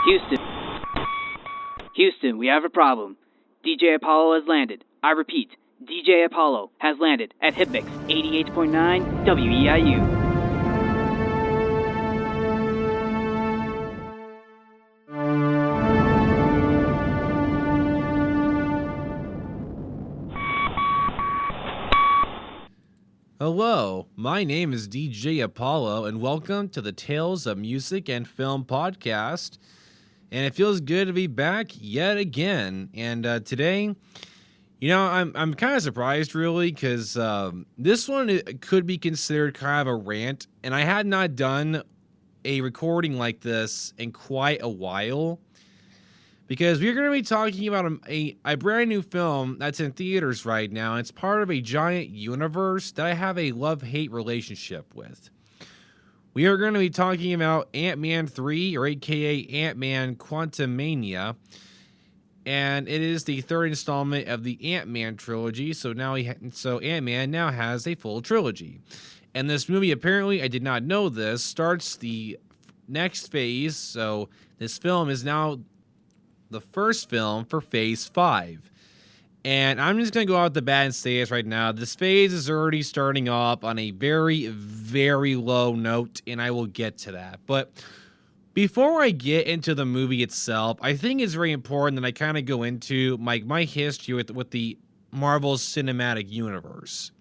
Houston. Houston, we have a problem. DJ Apollo has landed. I repeat, DJ Apollo has landed at Hitmix 88.9 WEIU. Hello, my name is DJ Apollo, and welcome to the Tales of Music and Film podcast. And it feels good to be back yet again. And today, I'm kind of surprised, really, because this one could be considered kind of a rant. And I had not done a recording like this in quite a while, because we're going to be talking about a brand new film that's in theaters right now. It's part of a giant universe that I have a love-hate relationship with. We are going to be talking about Antman 3, or aka Antman Quantumania, and it is the third installment of the Ant-Man trilogy, so Ant-Man now has a full trilogy. And this movie, apparently, I did not know this, starts the next phase, so this film is now the first film for Phase 5. And I'm just going to go out the bat and say this right now. This phase is already starting off on a very, very low note, and I will get to that. But before I get into the movie itself, I think it's very important that I kind of go into my history with the Marvel Cinematic Universe.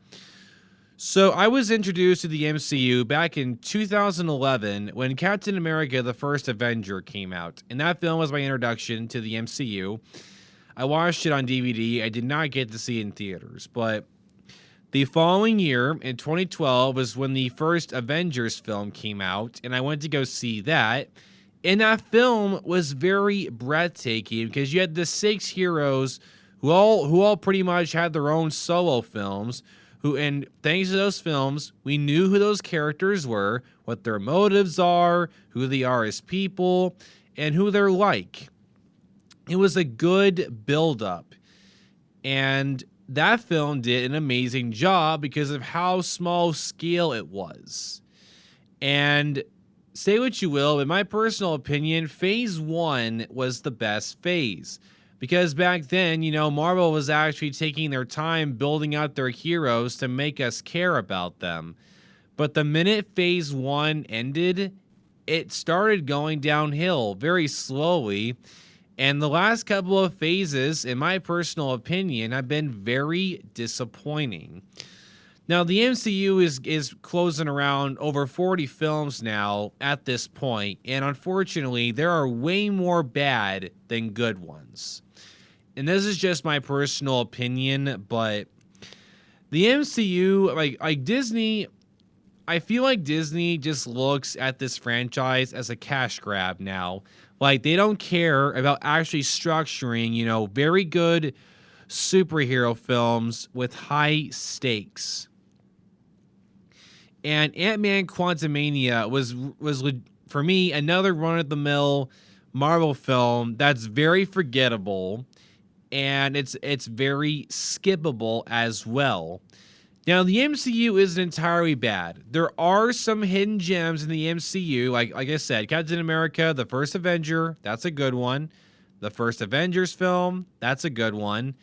So I was introduced to the MCU back in 2011 when Captain America: The First Avenger came out, and that film was my introduction to the MCU. I watched it on DVD. I did not get to see it in theaters, but the following year, in 2012, was when the first Avengers film came out, and I went to go see that. And that film was very breathtaking because you had the 6 heroes who all pretty much had their own solo films. And thanks to those films, we knew who those characters were, what their motives are, who they are as people, and who they're like. It was a good build-up, and that film did an amazing job because of how small scale it was. And say what you will, in my personal opinion, Phase 1 was the best phase. Because back then, Marvel was actually taking their time building out their heroes to make us care about them. But the minute Phase 1 ended, it started going downhill very slowly. And the last couple of phases, in my personal opinion, have been very disappointing. Now, the MCU is closing around over 40 films now at this point. And unfortunately, there are way more bad than good ones. And this is just my personal opinion, but the MCU, like Disney, I feel like Disney just looks at this franchise as a cash grab now. Like, they don't care about actually structuring, very good superhero films with high stakes. And Antman Quantumania was for me another run-of-the-mill Marvel film that's very forgettable. And it's very skippable as well. Now, the MCU isn't entirely bad. There are some hidden gems in the MCU. Like I said, Captain America: The First Avenger, that's a good one. The first Avengers film, that's a good one.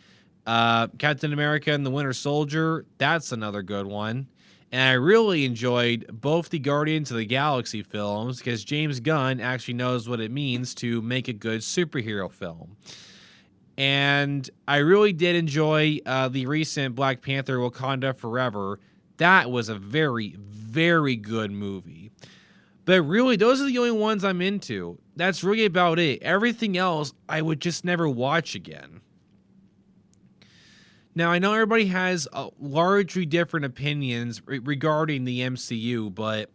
Captain America and the Winter Soldier, that's another good one. And I really enjoyed both the Guardians of the Galaxy films because James Gunn actually knows what it means to make a good superhero film. And I really did enjoy the recent Black Panther: Wakanda Forever. That was a very, very good movie. But really, those are the only ones I'm into. That's really about it. Everything else, I would just never watch again. Now, I know everybody has largely different opinions regarding the MCU, but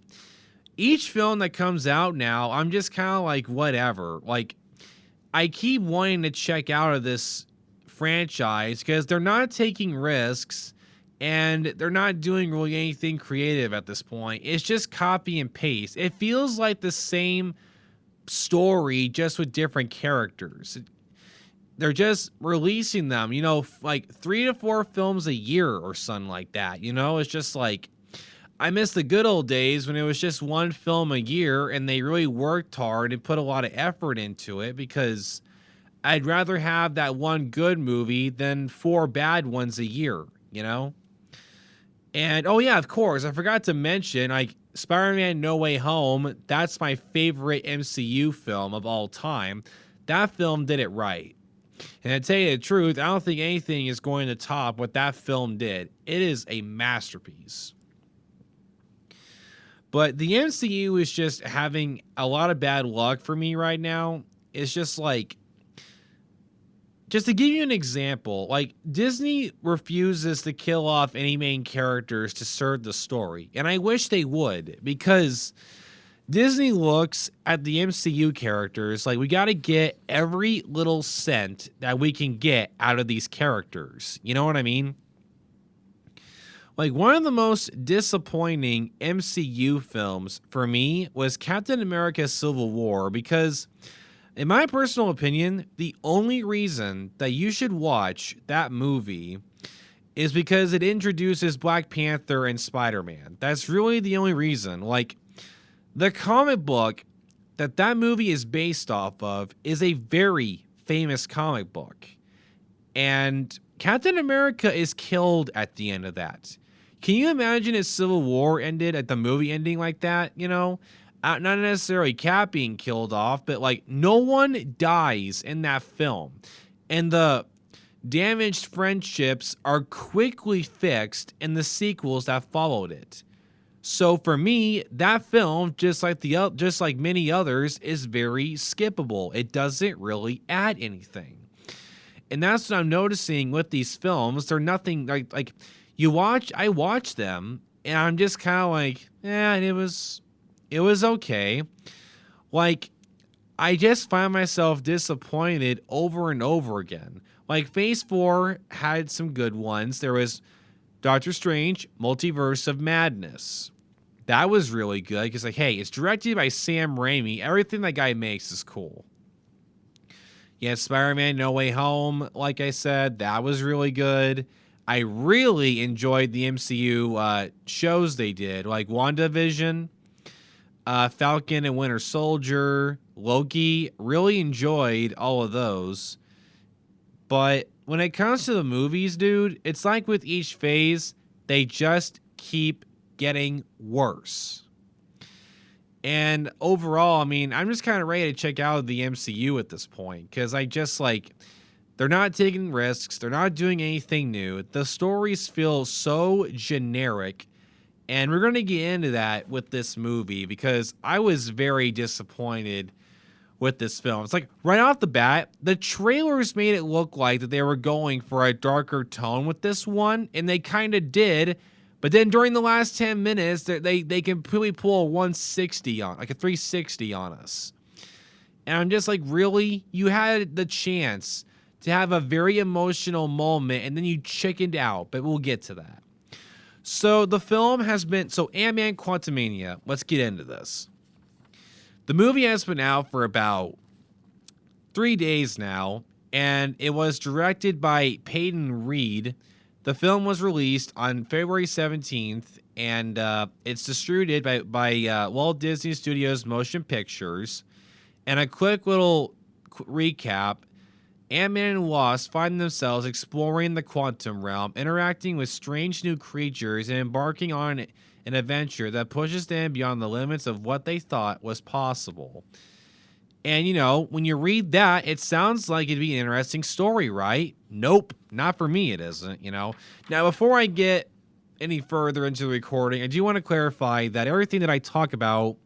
each film that comes out now, I'm just kind of like, whatever. Like, I keep wanting to check out of this franchise because they're not taking risks and they're not doing really anything creative at this point. It's just copy and paste. It feels like the same story just with different characters. They're just releasing them, like 3 to 4 films a year or something like that. It's just like, I miss the good old days when it was just one film a year and they really worked hard and put a lot of effort into it, because I'd rather have that one good movie than 4 bad ones a year, you know? And oh yeah, of course, I forgot to mention, like, Spider-Man No Way Home, that's my favorite MCU film of all time. That film did it right. And to tell you the truth, I don't think anything is going to top what that film did. It is a masterpiece. But the MCU is just having a lot of bad luck for me right now. It's just like, just to give you an example, like, Disney refuses to kill off any main characters to serve the story. And I wish they would, because Disney looks at the MCU characters like, we got to get every little cent that we can get out of these characters. You know what I mean? Like, one of the most disappointing MCU films for me was Captain America Civil War, because in my personal opinion, the only reason that you should watch that movie is because it introduces Black Panther and Spider-Man. That's really the only reason. Like, the comic book that movie is based off of is a very famous comic book. And Captain America is killed at the end of that. Can you imagine if Civil War ended at the movie ending like that, you know? Not necessarily Cap being killed off, but like, no one dies in that film. And the damaged friendships are quickly fixed in the sequels that followed it. So for me, that film, just like many others, is very skippable. It doesn't really add anything. And that's what I'm noticing with these films. They're nothing like I watch them and I'm just kind of like, yeah, it was okay. Like, I just find myself disappointed over and over again. Like, Phase 4 had some good ones. There was Doctor Strange, Multiverse of Madness. That was really good because, like, hey, it's directed by Sam Raimi. Everything that guy makes is cool. Yeah, Spider-Man No Way Home, like I said, that was really good. I really enjoyed the MCU shows they did, like WandaVision, Falcon and Winter Soldier, Loki. Really enjoyed all of those. But when it comes to the movies, dude, it's like with each phase, they just keep getting worse. And overall, I mean, I'm just kind of ready to check out the MCU at this point, because I just like, they're not taking risks. They're not doing anything new. The stories feel so generic. And we're going to get into that with this movie, because I was very disappointed with this film. It's like, right off the bat, the trailers made it look like that they were going for a darker tone with this one, and they kind of did. But then during the last 10 minutes, they completely pull a 160 on, like a 360 on us. And I'm just like, really? You had the chance to have a very emotional moment, and then you chickened out, but we'll get to that. So the film has been, Antman Quantumania, let's get into this. The movie has been out for about 3 days now, and it was directed by Peyton Reed. The film was released on February 17th, and it's distributed by Walt Disney Studios Motion Pictures. And a quick little recap, Ant-Man and Wasp find themselves exploring the quantum realm, interacting with strange new creatures, and embarking on an adventure that pushes them beyond the limits of what they thought was possible. And, you know, when you read that, it sounds like it'd be an interesting story, right? Nope, not for me it isn't, you know. Now, before I get any further into the recording, I do want to clarify that everything that I talk about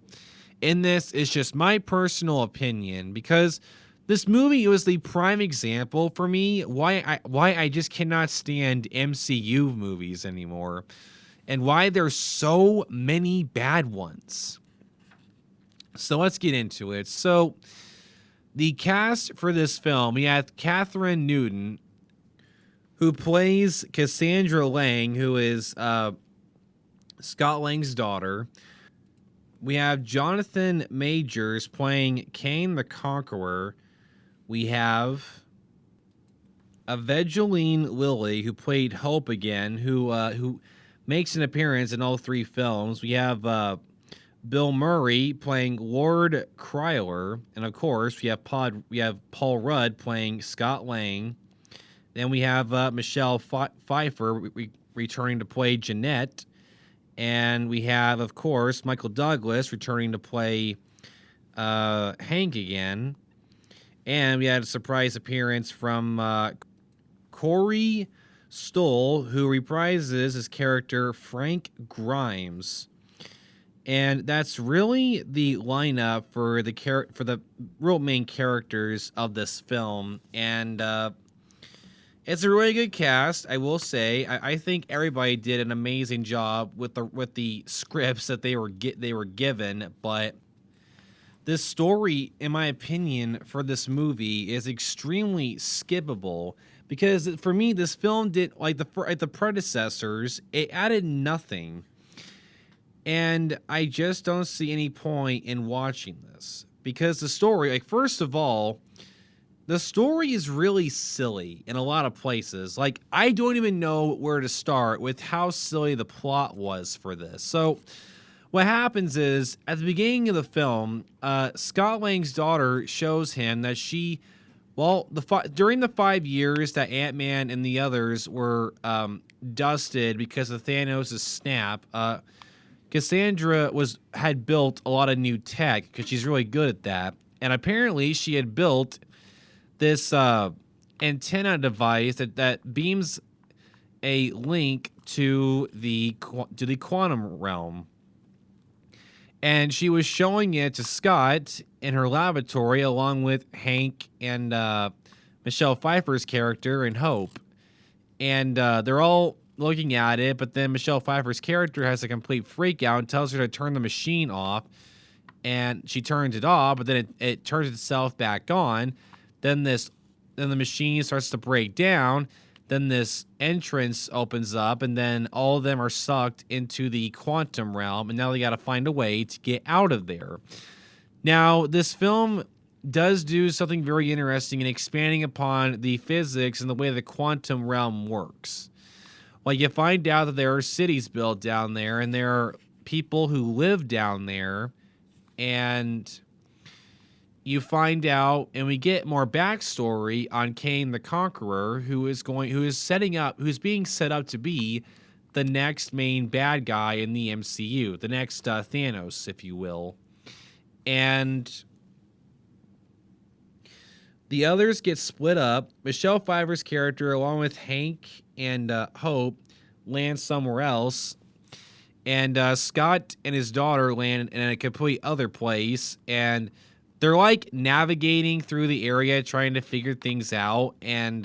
in this is just my personal opinion, because this movie was the prime example for me why I just cannot stand MCU movies anymore, and why there's so many bad ones. So let's get into it. So the cast for this film, we have Catherine Newton, who plays Cassandra Lang, who is Scott Lang's daughter. We have Jonathan Majors playing Kane the Conqueror. We have Evangeline Lilly, who played Hope again, who makes an appearance in all three films. We have Bill Murray playing Lord Kryler, and of course we have Paul Rudd playing Scott Lang. Then we have Michelle Pfeiffer returning to play Jeanette, and we have, of course, Michael Douglas returning to play Hank again, and we had a surprise appearance from Corey Stoll, who reprises his character Frank Grimes. And that's really the lineup for the real main characters of this film, and it's a really good cast. I will say, I think everybody did an amazing job with the scripts that they were given. But this story, in my opinion, for this movie is extremely skippable because for me, this film did like the predecessors. It added nothing. And I just don't see any point in watching this because the story, like, first of all, the story is really silly in a lot of places. Like, I don't even know where to start with how silly the plot was for this. So what happens is at the beginning of the film, Scott Lang's daughter shows him that during the 5 years that Ant-Man and the others were dusted because of Thanos' snap, Cassandra had built a lot of new tech because she's really good at that. And apparently she had built this antenna device that beams a link to the quantum realm. And she was showing it to Scott in her laboratory along with Hank and Michelle Pfeiffer's character and Hope. And they're all looking at it, but then Michelle Pfeiffer's character has a complete freak out and tells her to turn the machine off, and she turns it off, but then it turns itself back on. Then the machine starts to break down. Then this entrance opens up, and then all of them are sucked into the quantum realm, and now they got to find a way to get out of there. Now, this film does do something very interesting in expanding upon the physics and the way the quantum realm works. Like, you find out that there are cities built down there, and there are people who live down there, and you find out, and we get more backstory on Kane the Conqueror, who's being set up to be the next main bad guy in the MCU, the next Thanos, if you will. And the others get split up. Michelle Pfeiffer's character, along with Hank and Hope, land somewhere else. And Scott and his daughter land in a complete other place. And they're like navigating through the area, trying to figure things out. And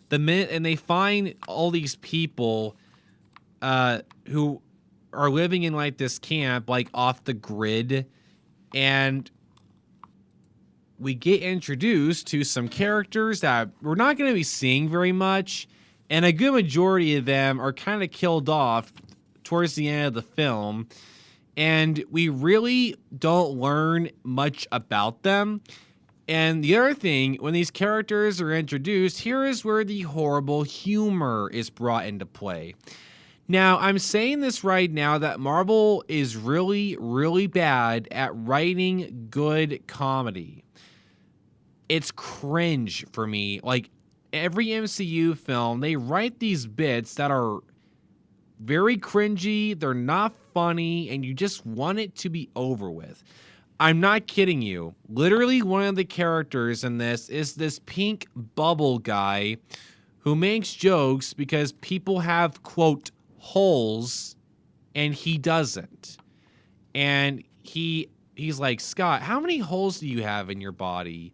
they find all these people who are living in like this camp, like off the grid. And we get introduced to some characters that we're not going to be seeing very much, and a good majority of them are kind of killed off towards the end of the film, and we really don't learn much about them. And the other thing, when these characters are introduced, here is where the horrible humor is brought into play. Now, I'm saying this right now that Marvel is really, really bad at writing good comedy. It's cringe for me. Like, every MCU film, they write these bits that are very cringy, they're not funny, and you just want it to be over with. I'm not kidding you. Literally, one of the characters in this is this pink bubble guy who makes jokes because people have, quote, holes, and he doesn't. And he's like, Scott, how many holes do you have in your body?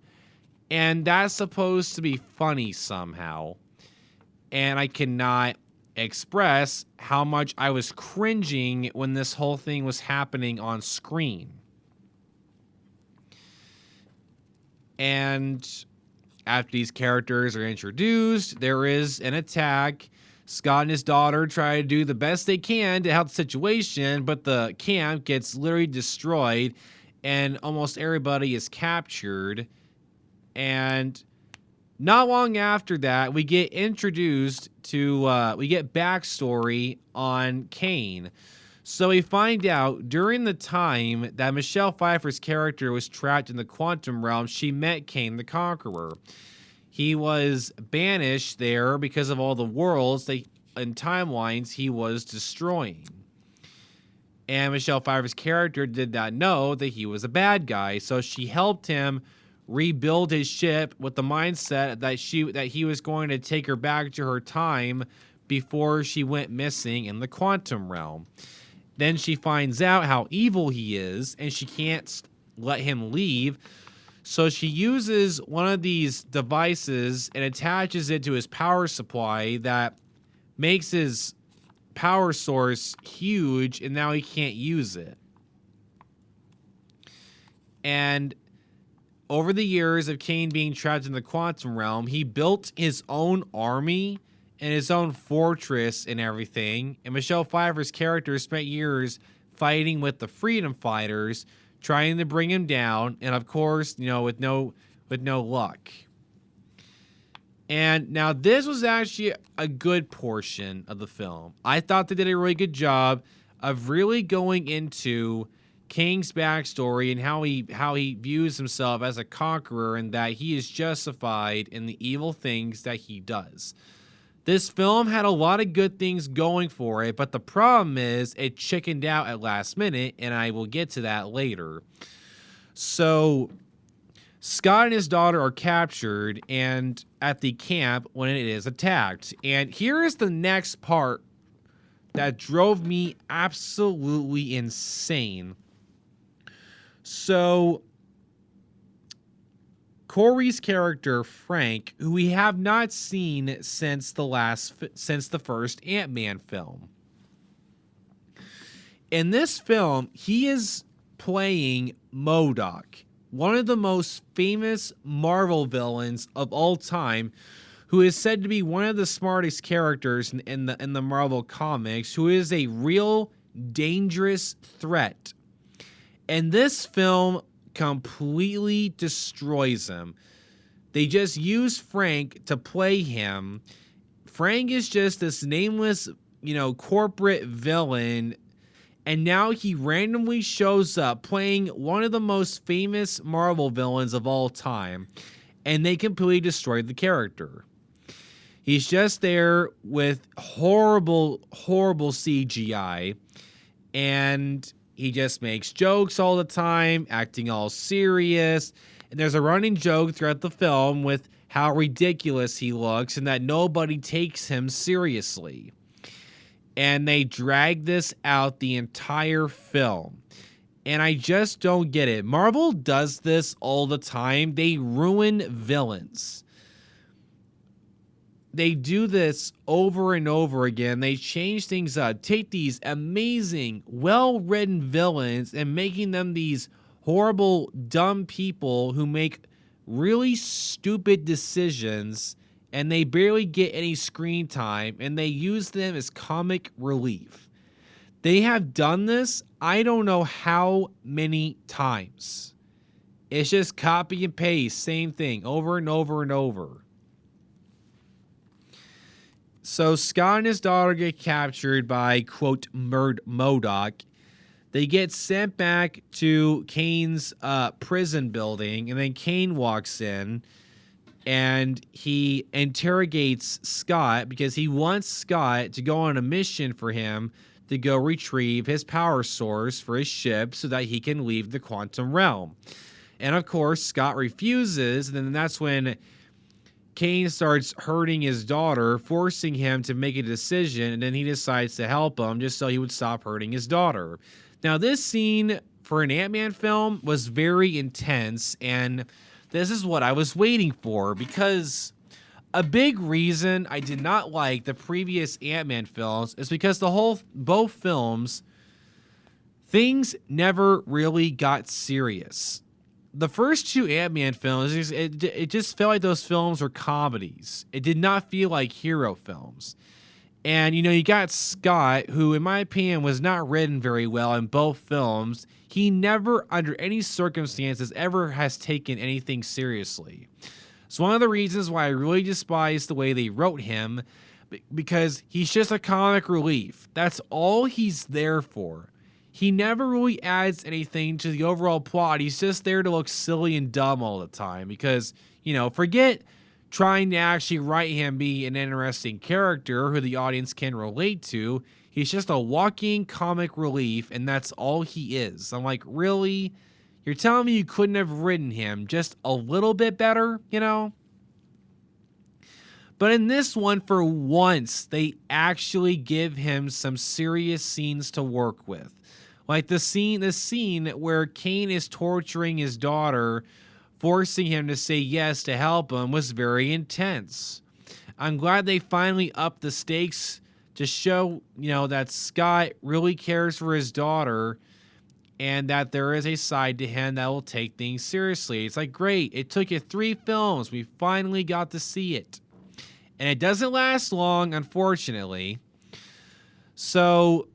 And that's supposed to be funny somehow. And I cannot express how much I was cringing when this whole thing was happening on screen. And after these characters are introduced, there is an attack. Scott and his daughter try to do the best they can to help the situation, but the camp gets literally destroyed, and almost everybody is captured. And not long after that, we get introduced to, we get backstory on Kane. So we find out during the time that Michelle Pfeiffer's character was trapped in the quantum realm, she met Kane the Conqueror. He was banished there because of all the worlds and timelines he was destroying. And Michelle Pfeiffer's character did not know that he was a bad guy, so she helped him rebuild his ship with the mindset that he was going to take her back to her time before she went missing in the quantum realm. Then she finds out how evil he is, and she can't let him leave. So she uses one of these devices and attaches it to his power supply that makes his power source huge, and now he can't use it. And over the years of Kane being trapped in the quantum realm, he built his own army and his own fortress and everything. And Michelle Pfeiffer's character spent years fighting with the freedom fighters, trying to bring him down, and of course, with no luck. And now this was actually a good portion of the film. I thought they did a really good job of really going into Kane's backstory and how he views himself as a conqueror, and that he is justified in the evil things that he does. This film had a lot of good things going for it, but the problem is it chickened out at last minute, and I will get to that later. So Scott and his daughter are captured and at the camp when it is attacked. And here is the next part that drove me absolutely insane. So Corey's character, Frank, who we have not seen since the first Ant-Man film. In this film, he is playing MODOK, one of the most famous Marvel villains of all time, who is said to be one of the smartest characters in the Marvel comics, who is a real dangerous threat. And this film completely destroys him. They just use Frank to play him. Frank is just this nameless, corporate villain, and now he randomly shows up playing one of the most famous Marvel villains of all time, and they completely destroyed the character. He's just there with horrible, horrible CGI, and he just makes jokes all the time, acting all serious. And there's a running joke throughout the film with how ridiculous he looks and that nobody takes him seriously. And they drag this out the entire film. And I just don't get it. Marvel does this all the time. They ruin villains. They do this over and over again. They change things up, take these amazing, well-written villains and making them these horrible, dumb people who make really stupid decisions, and they barely get any screen time, and they use them as comic relief. They have done this, I don't know how many times. It's just copy and paste, same thing, over and over and over. So Scott and his daughter get captured by, quote, MODOK. They get sent back to Kane's prison building, and then Kane walks in, and he interrogates Scott because he wants Scott to go on a mission for him to go retrieve his power source for his ship so that he can leave the quantum realm. And of course, Scott refuses, and then that's when Kane starts hurting his daughter, forcing him to make a decision, and then he decides to help him just so he would stop hurting his daughter. Now, this scene for an Ant-Man film was very intense, and this is what I was waiting for, because a big reason I did not like the previous Ant-Man films is because both films, things never really got serious. The first two Ant-Man films, it just felt like those films were comedies. It did not feel like hero films. And, you got Scott, who, in my opinion, was not written very well in both films. He never, under any circumstances, ever has taken anything seriously. It's one of the reasons why I really despise the way they wrote him, because he's just a comic relief. That's all he's there for. He never really adds anything to the overall plot. He's just there to look silly and dumb all the time because, forget trying to actually write him be an interesting character who the audience can relate to. He's just a walking comic relief, and that's all he is. I'm like, really? You're telling me you couldn't have written him just a little bit better, But in this one, for once, they actually give him some serious scenes to work with. Like the scene where Kane is torturing his daughter, forcing him to say yes to help him, was very intense. I'm glad they finally upped the stakes to show, that Scott really cares for his daughter and that there is a side to him that will take things seriously. It's like, great, it took you 3 films. We finally got to see it. And it doesn't last long, unfortunately. So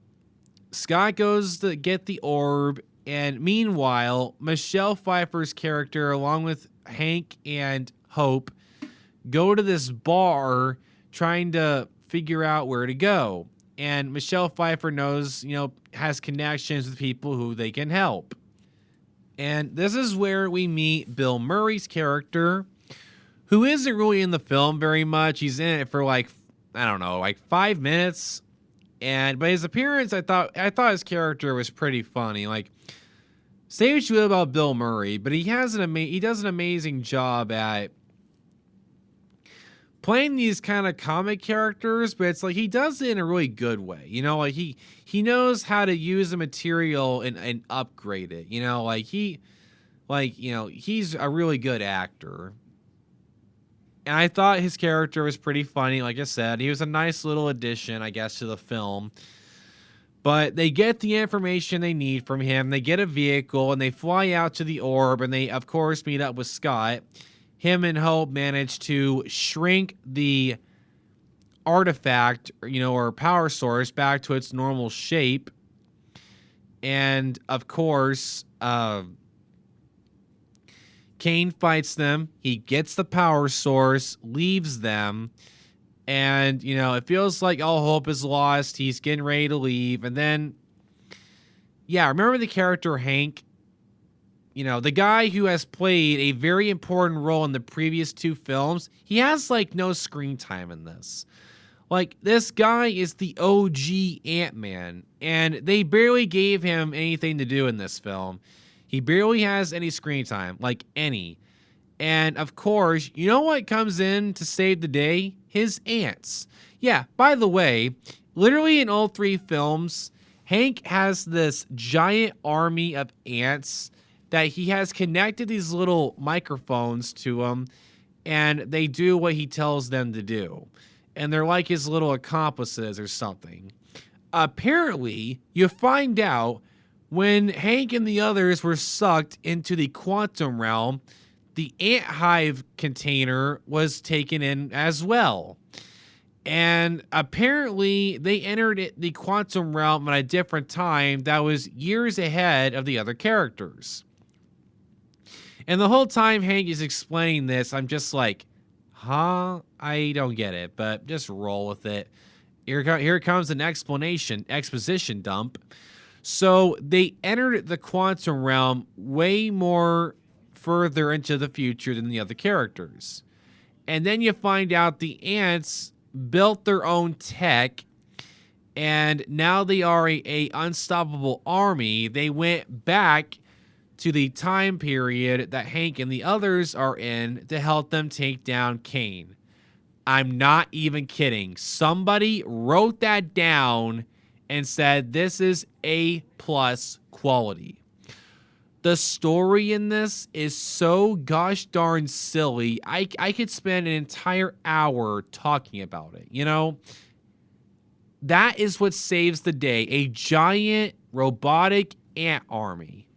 Scott goes to get the orb, and meanwhile, Michelle Pfeiffer's character, along with Hank and Hope, go to this bar trying to figure out where to go. And Michelle Pfeiffer knows, has connections with people who they can help. And this is where we meet Bill Murray's character, who isn't really in the film very much. He's in it for like 5 minutes. But his appearance, I thought his character was pretty funny. Like, say what you will about Bill Murray, but he does an amazing job at playing these kind of comic characters, but it's like he does it in a really good way. Like he knows how to use the material and upgrade it. He's a really good actor. And I thought his character was pretty funny. Like I said, he was a nice little addition, I guess, to the film. But they get the information they need from him. They get a vehicle and they fly out to the orb, and they, of course, meet up with Scott. Him and Hope manage to shrink the artifact, or power source back to its normal shape. And, of course, Kane fights them. He gets the power source, leaves them, and, it feels like all hope is lost. He's getting ready to leave. And then, remember the character Hank? The guy who has played a very important role in the previous 2 films, he has, no screen time in this. This guy is the OG Ant-Man, and they barely gave him anything to do in this film. He barely has any screen time, any. And, of course, you know what comes in to save the day? His ants. Yeah, by the way, literally in all 3 films, Hank has this giant army of ants that he has connected these little microphones to him, and they do what he tells them to do. And they're like his little accomplices or something. Apparently, you find out when Hank and the others were sucked into the quantum realm, the ant hive container was taken in as well. And apparently, they entered the quantum realm at a different time that was years ahead of the other characters. And the whole time Hank is explaining this, I'm just like, I don't get it, but just roll with it. Here comes an exposition dump. So they entered the quantum realm way more further into the future than the other characters. And then you find out the ants built their own tech, and now they are a unstoppable army. They went back to the time period that Hank and the others are in to help them take down Kane. I'm not even kidding. Somebody wrote that down and said this is A+ quality. The story in this is so gosh darn silly. I could spend an entire hour talking about it, That is what saves the day. A giant robotic ant army.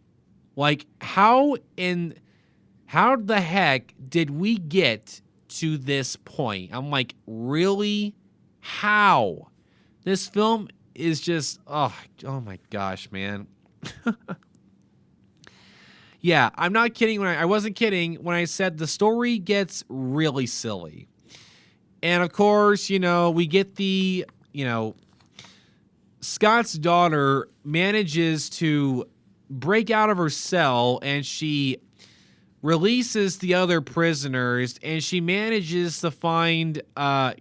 How the heck did we get to this point? I'm like, really? How? This film is just, oh my gosh, man. Yeah, I'm not kidding when I wasn't kidding when I said the story gets really silly. And of course, we get Scott's daughter manages to break out of her cell and she releases the other prisoners and she manages to find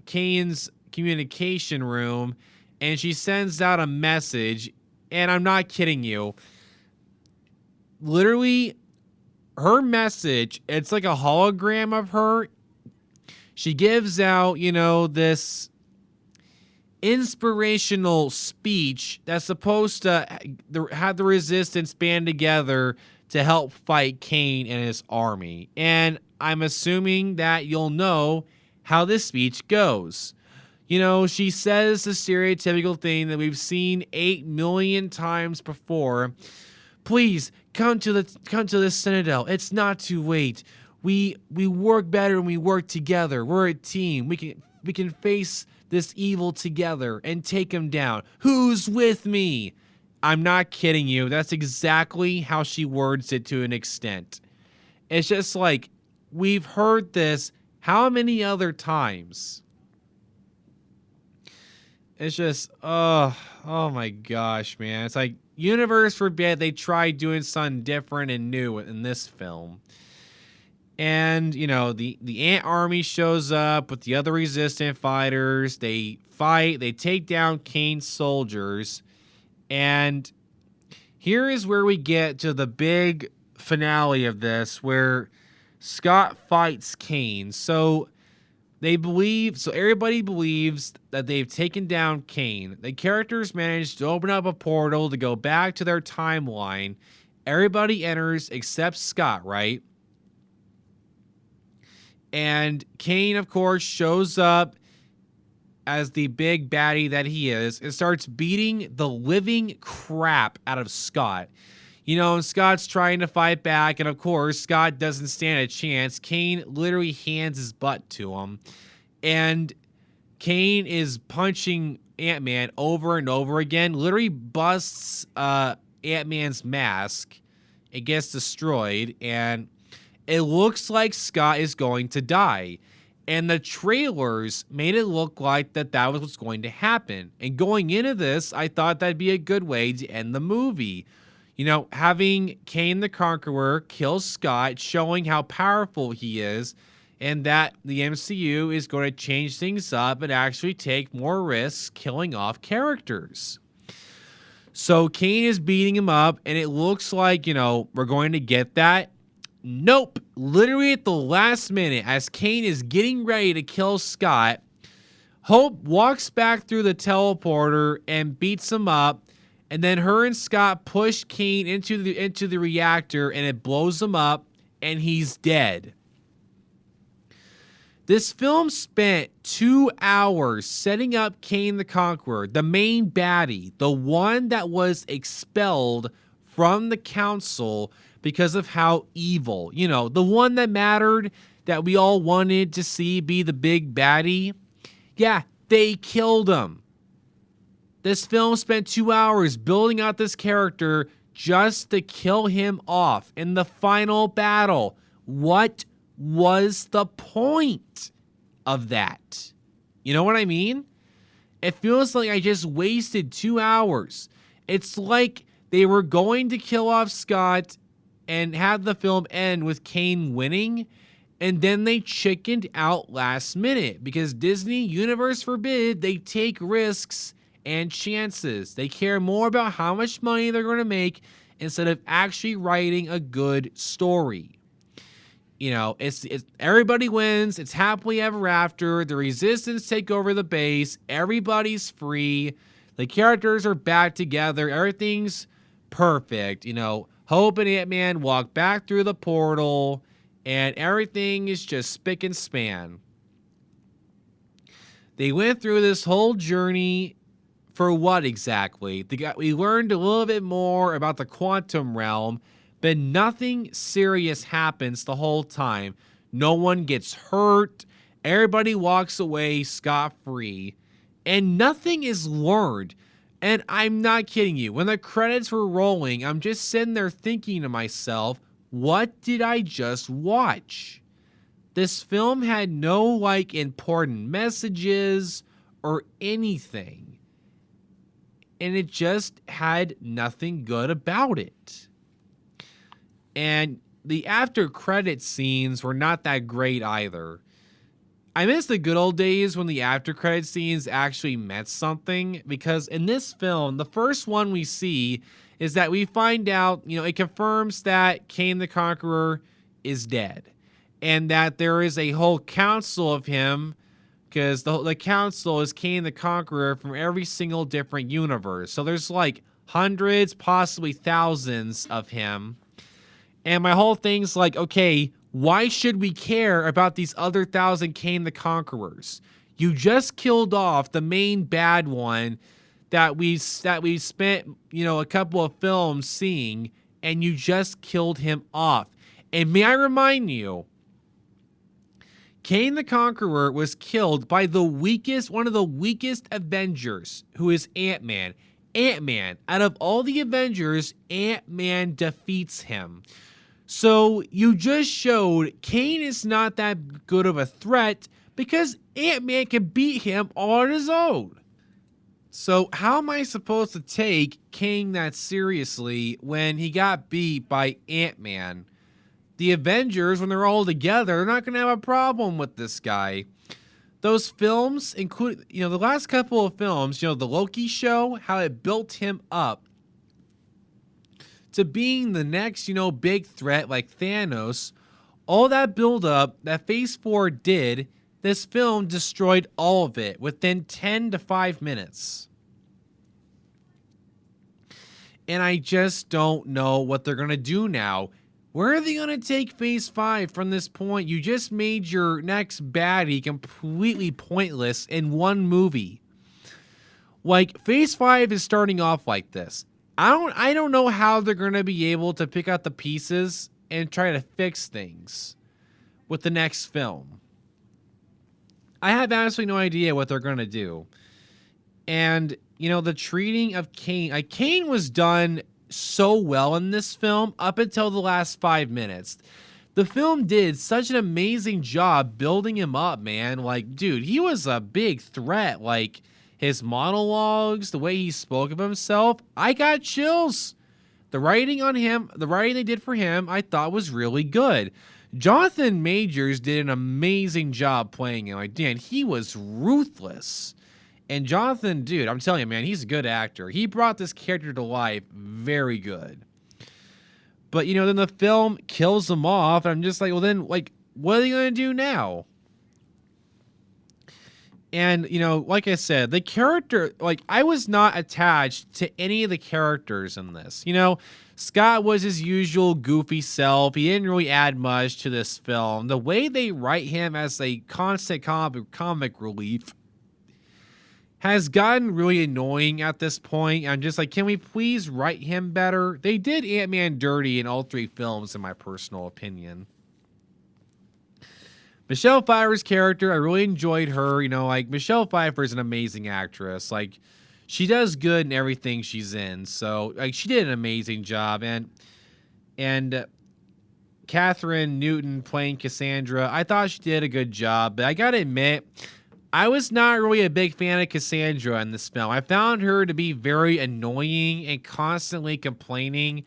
Kane's communication room and she sends out a message. And I'm not kidding you. Literally, her message, it's like a hologram of her. She gives out, this inspirational speech that's supposed to have the resistance band together to help fight Kane and his army. And I'm assuming that you'll know how this speech goes. She says the stereotypical thing that we've seen 8 million times before. Please come to the Citadel. It's not too late. We work better when we work together. We're a team. We can face this evil together and take him down. Who's with me? I'm not kidding you. That's exactly how she words it to an extent. It's just like, we've heard this how many other times? It's just, oh my gosh, man. It's like, universe forbid they tried doing something different and new in this film. And, the Ant Army shows up with the other resistant fighters. They fight. They take down Kane's soldiers. And here is where we get to the big finale of this, where Scott fights Kane. So everybody believes that they've taken down Kane. The characters manage to open up a portal to go back to their timeline. Everybody enters except Scott, right? And Kane, of course, shows up as the big baddie that he is and starts beating the living crap out of Scott. And Scott's trying to fight back, and of course, Scott doesn't stand a chance. Kane literally hands his butt to him, and Kane is punching Ant-Man over and over again, literally busts Ant-Man's mask. It gets destroyed, and it looks like Scott is going to die. And the trailers made it look like that was what's going to happen. And going into this, I thought that'd be a good way to end the movie. Having Kane the Conqueror kill Scott, showing how powerful he is, and that the MCU is going to change things up and actually take more risks killing off characters. So Kane is beating him up, and it looks like, we're going to get that. Nope. Literally at the last minute, as Kane is getting ready to kill Scott, Hope walks back through the teleporter and beats him up. And then her and Scott push Kane into the reactor, and it blows him up, and he's dead. This film spent 2 hours setting up Kane the Conqueror, the main baddie, the one that was expelled from the council because of how evil, the one that mattered, that we all wanted to see be the big baddie. Yeah, they killed him. This film spent 2 hours building out this character just to kill him off in the final battle. What was the point of that? You know what I mean? It feels like I just wasted 2 hours. It's like they were going to kill off Scott and have the film end with Kane winning, and then they chickened out last minute because Disney, universe forbid, they take risks and chances. They care more about how much money they're going to make instead of actually writing a good story. It's everybody wins. It's happily ever after. The resistance take over the base. Everybody's free. The characters are back together. Everything's perfect. Hope and Ant-Man walk back through the portal, and everything is just spick and span. They went through this whole journey for what exactly? We learned a little bit more about the quantum realm, but nothing serious happens the whole time. No one gets hurt. Everybody walks away scot-free, and nothing is learned. And I'm not kidding you. When the credits were rolling, I'm just sitting there thinking to myself, what did I just watch? This film had no, like, important messages or anything. And it just had nothing good about it. And the after credit scenes were not that great either. I miss the good old days when the after credit scenes actually meant something, because in this film, the first one we see is that we find out, it confirms that Kane the Conqueror is dead, and that there is a whole council of him, because the council is Kane the Conqueror from every single different universe. So there's like hundreds, possibly thousands of him. And my whole thing's like, okay, why should we care about these other 1,000 Kane the Conquerors? You just killed off the main bad one that we spent, a couple of films seeing, and you just killed him off. And may I remind you, Kane the Conqueror was killed by one of the weakest Avengers, who is Ant-Man. Ant-Man, out of all the Avengers, Ant-Man defeats him. So you just showed Kane is not that good of a threat because Ant-Man can beat him on his own. So how am I supposed to take Kane that seriously when he got beat by Ant-Man? The Avengers, when they're all together, they're not going to have a problem with this guy. Those films include, the last couple of films, the Loki show, how it built him up to being the next, big threat like Thanos. All that build up that Phase 4 did, this film destroyed all of it within 10 to 5 minutes. And I just don't know what they're going to do now. Where are they going to take Phase 5 from this point? You just made your next baddie completely pointless in one movie. Like, Phase 5 is starting off like this. I don't know how they're going to be able to pick out the pieces and try to fix things with the next film. I have absolutely no idea what they're going to do. And, the treating of Kane, Kane was done so well in this film up until the last 5 minutes. The film did such an amazing job building him up, man. Like, dude, he was a big threat. Like, his monologues, the way he spoke of himself, I got chills. The writing on him, the writing they did for him, I thought was really good. Jonathan Majors did an amazing job playing him. Like, Dan, he was ruthless. And Jonathan, dude, I'm telling you, man, he's a good actor. He brought this character to life very good. But, then the film kills him off. And I'm just like, well, then, like, what are they going to do now? And, like I said, the character, like, I was not attached to any of the characters in this. Scott was his usual goofy self. He didn't really add much to this film. The way they write him as a constant comic relief has gotten really annoying at this point. I'm just like, can we please write him better? They did Ant-Man dirty in all 3 films, in my personal opinion. Michelle Pfeiffer's character, I really enjoyed her. Michelle Pfeiffer is an amazing actress. Like, she does good in everything she's in. So, like, she did an amazing job. And Catherine Newton playing Cassandra, I thought she did a good job. But I gotta admit, I was not really a big fan of Cassandra in this film. I found her to be very annoying and constantly complaining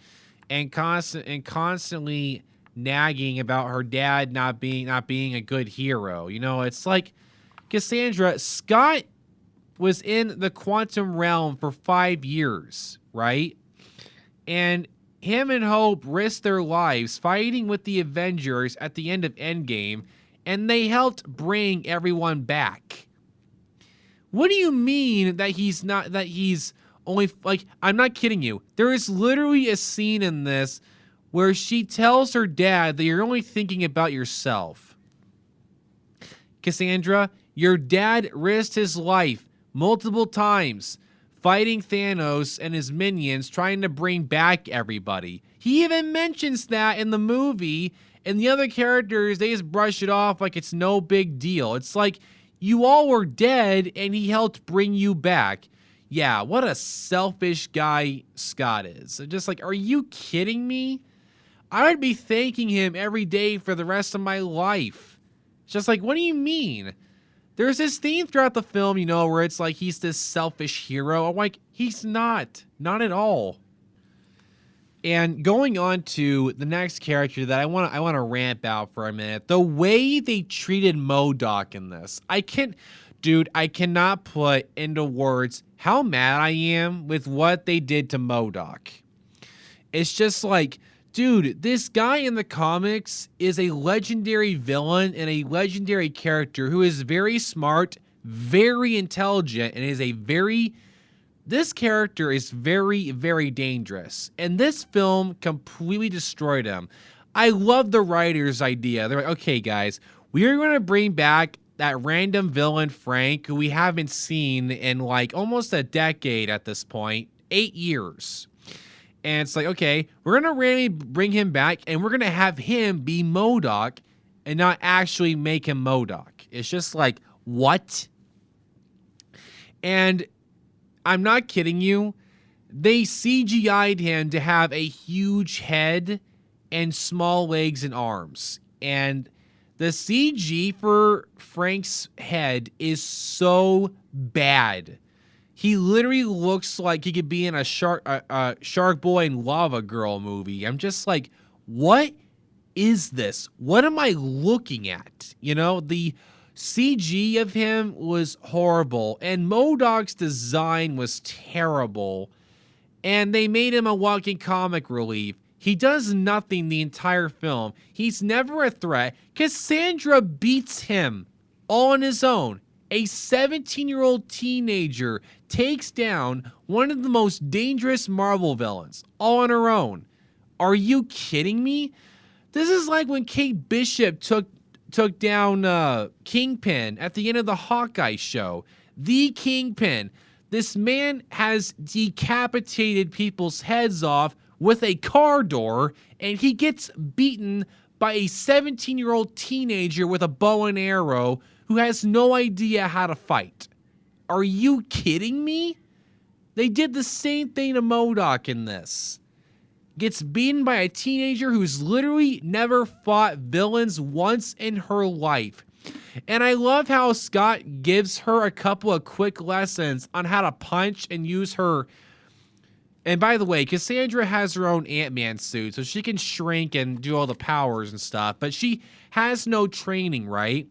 and constantly nagging about her dad not being a good hero. It's like Cassandra, Scott was in the quantum realm for 5 years, right? And him and Hope risked their lives fighting with the Avengers at the end of Endgame, and they helped bring everyone back. What do you mean that he's only, like, I'm not kidding you. There is literally a scene in this where she tells her dad that you're only thinking about yourself. Cassandra, your dad risked his life multiple times fighting Thanos and his minions trying to bring back everybody. He even mentions that in the movie, and the other characters, they just brush it off like it's no big deal. It's like, you all were dead and he helped bring you back. Yeah, what a selfish guy Scott is. Just like, are you kidding me? I would be thanking him every day for the rest of my life. It's just like, what do you mean? There's this theme throughout the film, where it's like he's this selfish hero. I'm like, he's not at all. And going on to the next character that I want to ramp out for a minute. The way they treated MODOK in this. I cannot put into words how mad I am with what they did to MODOK. It's just like, dude, this guy in the comics is a legendary villain and a legendary character who is very smart, very intelligent, and this character is very, very dangerous. And this film completely destroyed him. I love the writer's idea. They're like, okay, guys, we are going to bring back that random villain, Frank, who we haven't seen in like almost a decade at this point, 8 years. And it's like, okay, we're going to randomly bring him back and we're going to have him be MODOK and not actually make him MODOK. It's just like, what? And I'm not kidding you. They CGI'd him to have a huge head and small legs and arms. And the CG for Frank's head is so bad. He literally looks like he could be in a Shark Boy and Lava Girl movie. I'm just like, what is this? What am I looking at? The CG of him was horrible, and MODOK's design was terrible, and they made him a walking comic relief. He does nothing the entire film. He's never a threat. Cassandra beats him all on his own. A 17-year-old teenager takes down one of the most dangerous Marvel villains all on her own. Are you kidding me? This is like when Kate Bishop took down Kingpin at the end of the Hawkeye show. The Kingpin. This man has decapitated people's heads off with a car door, and he gets beaten by a 17-year-old teenager with a bow and arrow who has no idea how to fight. Are you kidding me? They did the same thing to MODOK in this. Gets beaten by a teenager who's literally never fought villains once in her life. And I love how Scott gives her a couple of quick lessons on how to punch and use her. And by the way, Cassandra has her own Ant-Man suit, so she can shrink and do all the powers and stuff, but she has no training, right?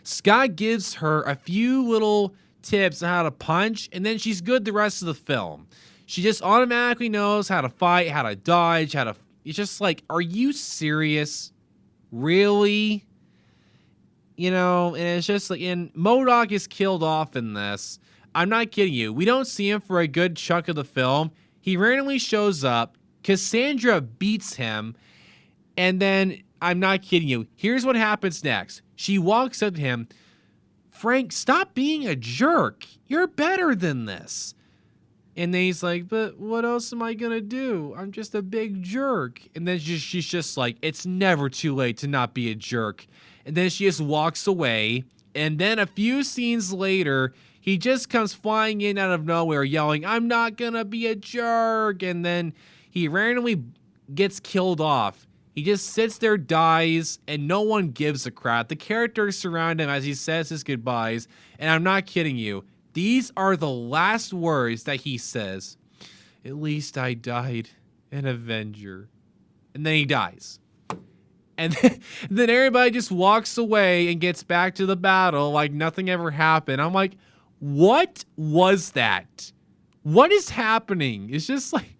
Scott gives her a few little tips on how to punch, and then she's good the rest of the film. She just automatically knows how to fight, how to dodge, it's just like, are you serious? Really? And it's just like, and MODOK is killed off in this. I'm not kidding you. We don't see him for a good chunk of the film. He randomly shows up. Cassandra beats him. And then, I'm not kidding you. Here's what happens next. She walks up to him. Frank, stop being a jerk. You're better than this. And then he's like, but what else am I going to do? I'm just a big jerk. And then she's just like, it's never too late to not be a jerk. And then she just walks away. And then a few scenes later, he just comes flying in out of nowhere yelling, I'm not going to be a jerk. And then he randomly gets killed off. He just sits there, dies, and no one gives a crap. The characters surround him as he says his goodbyes. And I'm not kidding you. These are the last words that he says. At least I died an Avenger. And then he dies. And then everybody just walks away and gets back to the battle like nothing ever happened. I'm like, what was that? What is happening? It's just like,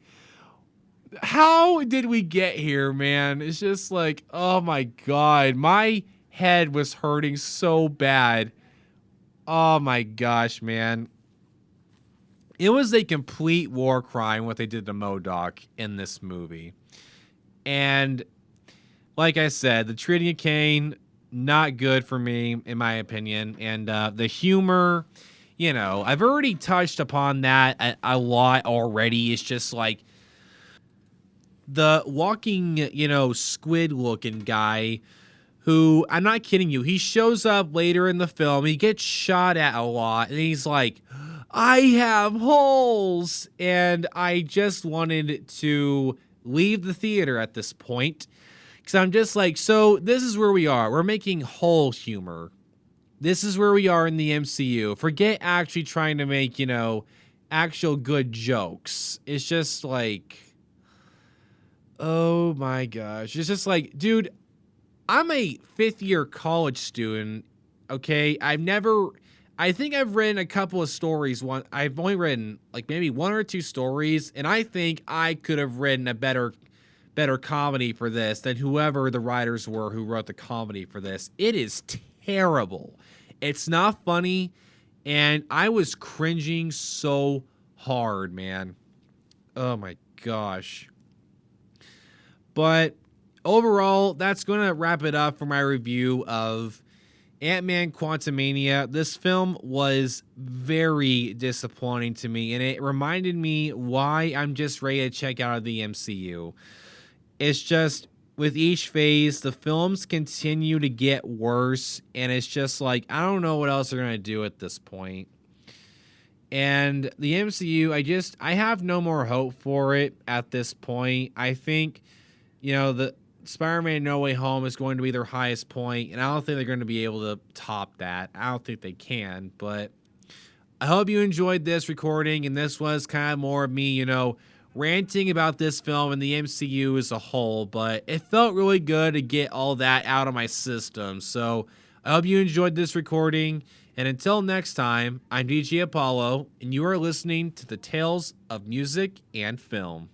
how did we get here, man? It's just like, oh my God. My head was hurting so bad. Oh my gosh, man. It was a complete war crime what they did to MODOK in this movie. And like I said, the treating of Kane, not good for me, in my opinion. And the humor, I've already touched upon that a lot already. It's just like the walking, squid-looking guy who, I'm not kidding you, he shows up later in the film, he gets shot at a lot, and he's like, I have holes, and I just wanted to leave the theater at this point. Because I'm just like, so this is where we are. We're making whole humor. This is where we are in the MCU. Forget actually trying to make, actual good jokes. It's just like, oh my gosh. It's just like, dude, I'm a 5th-year college student, okay? I think I've written a couple of stories. I've only written like maybe 1 or 2 stories, and I think I could have written a better comedy for this than whoever the writers were who wrote the comedy for this. It is terrible. It's not funny, and I was cringing so hard, man. Oh my gosh. But overall, that's going to wrap it up for my review of Antman Quantumania. This film was very disappointing to me, and it reminded me why I'm just ready to check out of the MCU. It's just, with each phase, the films continue to get worse, and it's just like, I don't know what else they're going to do at this point. And the MCU, I have no more hope for it at this point. I think, the Spider-Man No Way Home is going to be their highest point, and I don't think they're going to be able to top that. I don't think they can, but I hope you enjoyed this recording, and this was kind of more of me, ranting about this film and the MCU as a whole, but it felt really good to get all that out of my system. So I hope you enjoyed this recording, and until next time, I'm DJ Apollo, and you are listening to the Tales of Music and Film.